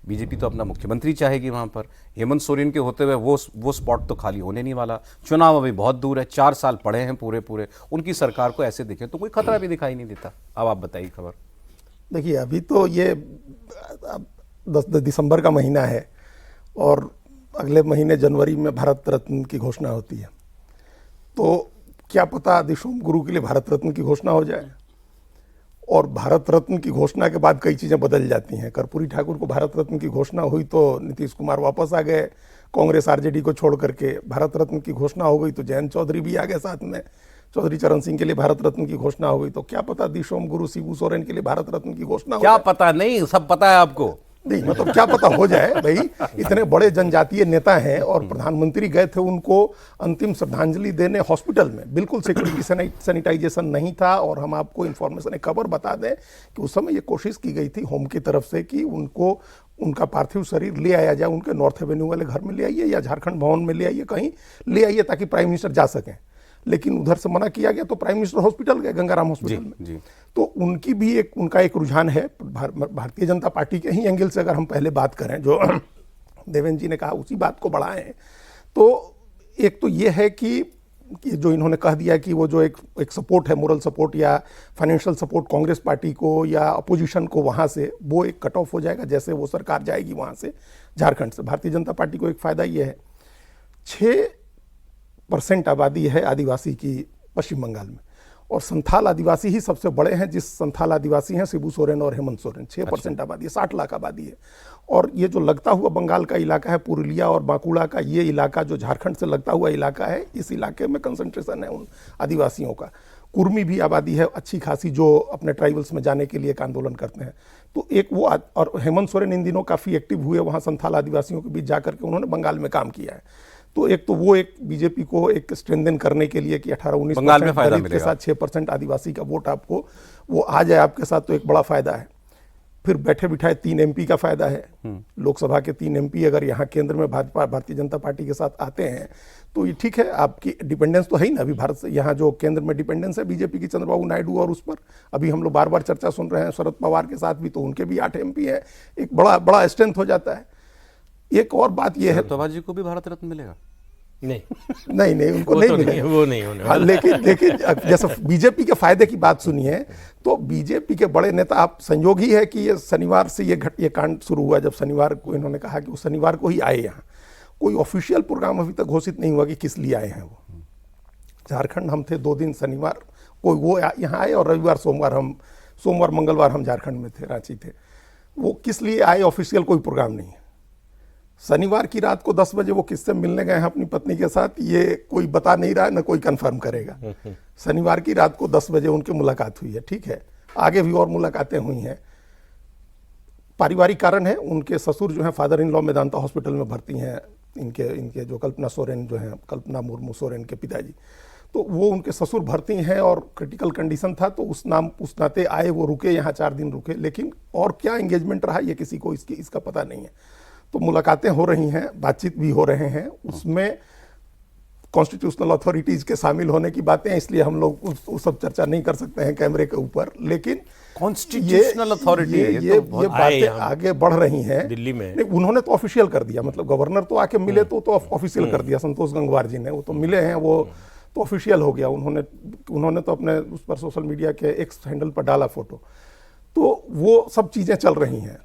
BJP तो अपना मुख्यमंत्री चाहेगी वहाँ पर। हेमंत सोरेन के होते हुए वो स्पॉट तो खाली होने नहीं वाला। चुनाव अभी बहुत दूर है, 4 साल पड़े हैं पूरे। उनकी सरकार को ऐसे दिखे तो कोई खतरा भी दिखाई नहीं देता। अब आप बताइए खबर। देखिए, अभी तो ये 10 दिसंबर का महीना है और अगले महीने जनवरी में भारत रत्न की घोषणा होती है। तो क्या पता दिशोम गुरु के लिए भारत रत्न की घोषणा हो जाए। और भारत रत्न की घोषणा के बाद कई चीज़ें बदल जाती हैं। कर्पूरी ठाकुर को भारत रत्न की घोषणा हुई तो नीतीश कुमार वापस आ गए कांग्रेस आरजेडी को छोड़ करके। भारत रत्न की घोषणा हो गई तो जयंत चौधरी भी आ गए साथ में। चौधरी चरण सिंह के लिए भारत रत्न की घोषणा हो गई तो क्या पता दिशोम गुरु शिबू सोरेन के लिए भारत रत्न की घोषणा हो क्या जाए। पता नहीं, सब पता है आपको। नहीं, मतलब क्या पता हो जाए भाई। इतने बड़े जनजातीय नेता हैं और प्रधानमंत्री गए थे उनको अंतिम श्रद्धांजलि देने हॉस्पिटल में। बिल्कुल सिक्योरिटी सैनिटाइजेशन नहीं था। और हम आपको इन्फॉर्मेशन एक खबर बता दें कि उस समय ये कोशिश की गई थी होम की तरफ से कि उनको उनका पार्थिव शरीर ले आया जाए, उनके नॉर्थ एवेन्यू वाले घर में ले आइए या झारखंड भवन में ले आइए, कहीं ले आइए ताकि प्राइम मिनिस्टर जा सकें। लेकिन उधर से मना किया गया तो प्राइम मिनिस्टर हॉस्पिटल गए, गंगाराम हॉस्पिटल में। तो उनकी भी उनका एक रुझान है भारतीय जनता पार्टी के ही एंगल से। अगर हम पहले बात करें जो देवेंद्र जी ने कहा उसी बात को बढ़ाएं तो एक तो ये है कि जो इन्होंने कह दिया कि वो जो एक सपोर्ट है, मोरल सपोर्ट या फाइनेंशियल सपोर्ट कांग्रेस पार्टी को या अपोजिशन को वहाँ से वो एक कट ऑफ हो जाएगा जैसे वो सरकार जाएगी वहाँ से झारखंड से। भारतीय जनता पार्टी को एक फ़ायदा ये है, 6% आबादी है आदिवासी की पश्चिम बंगाल में और संथाल आदिवासी ही सबसे बड़े हैं। जिस संथाल आदिवासी हैं शिबू सोरेन और हेमंत सोरेन, 6% आबादी है, 60 लाख आबादी है। और ये जो लगता हुआ बंगाल का इलाका है, पुरुलिया और बांकुड़ा का ये इलाका जो झारखंड से लगता हुआ इलाका है, इस इलाके में कंसंट्रेशन है उन आदिवासियों का। कुर्मी भी आबादी है अच्छी खासी जो अपने ट्राइबल्स में जाने के लिए एक आंदोलन करते हैं। तो एक वो और हेमंत सोरेन इन दिनों काफ़ी एक्टिव हुए वहाँ संथाल आदिवासियों के बीच जाकर के उन्होंने बंगाल में काम किया है। तो एक तो वो एक बीजेपी को एक स्ट्रेंथन करने के लिए कि 18-19% दलित के साथ 6% आदिवासी का वोट आपको वो आ जाए आपके साथ, तो एक बड़ा फायदा है। फिर बैठे बिठाए 3 MP का फायदा है। लोकसभा के 3 MP अगर यहाँ केंद्र में भाजपा भारतीय जनता पार्टी के साथ आते हैं तो ये ठीक है। आपकी डिपेंडेंस तो है ही ना अभी भारत से, यहाँ जो केंद्र में डिपेंडेंस है बीजेपी की चंद्रबाबू नायडू और उस पर अभी हम लोग बार बार चर्चा सुन रहे हैं शरद पवार के साथ भी, तो उनके भी 8 MP है। एक बड़ा स्ट्रेंथ हो जाता है। एक और बात यह है, शरद जी को भी भारत रत्न मिलेगा? नहीं उनको नहीं मिलेगा, वो नहीं होने वाला। लेकिन जैसे बीजेपी के फायदे की बात सुनिए तो बीजेपी के बड़े नेता, आप संयोग ही है कि ये शनिवार से ये कांड शुरू हुआ। जब शनिवार को इन्होंने कहा कि वो शनिवार को ही आए यहाँ, कोई ऑफिशियल प्रोग्राम अभी तक घोषित नहीं हुआ कि किस लिए आए हैं वो। झारखंड हम थे 2 दिन, शनिवार कोई वो यहाँ आए और रविवार सोमवार मंगलवार हम झारखंड में थे, रांची थे। वो किस लिए आए ऑफिशियल कोई प्रोग्राम नहीं है। शनिवार की रात को 10 बजे वो किससे मिलने गए हैं अपनी पत्नी के साथ, ये कोई बता नहीं रहा है, न कोई कंफर्म करेगा। शनिवार की रात को 10 बजे उनकी मुलाकात हुई है, ठीक है। आगे भी और मुलाकातें हुई हैं। पारिवारिक कारण है, उनके ससुर जो हैं father in law Medanta hospital में भर्ती हैं। इनके जो कल्पना सोरेन जो हैं, कल्पना मुर्मू सोरेन के पिताजी, तो वो उनके ससुर भर्ती हैं और क्रिटिकल कंडीशन था, तो उस नाते आए, वो रुके यहाँ 4 दिन रुके। लेकिन और क्या एंगेजमेंट रहा ये किसी को इसका पता नहीं है। तो मुलाकातें हो रही हैं, बातचीत भी हो रहे हैं, उसमें कॉन्स्टिट्यूशनल अथॉरिटीज के शामिल होने की बातें हैं, इसलिए हम लोग उस सब चर्चा नहीं कर सकते हैं कैमरे के ऊपर। लेकिन कॉन्स्टिट्यूशनल अथॉरिटी ये बातें आगे बढ़ रही हैं दिल्ली में। नहीं, उन्होंने तो ऑफिशियल कर दिया, मतलब गवर्नर तो आके मिले तो ऑफिशियल कर दिया। संतोष गंगवार जी ने, वो तो मिले हैं, वो तो ऑफिशियल हो गया। उन्होंने तो अपने उस पर सोशल मीडिया के एक्स हैंडल पर डाला फोटो। तो वो सब चीज़ें चल रही हैं।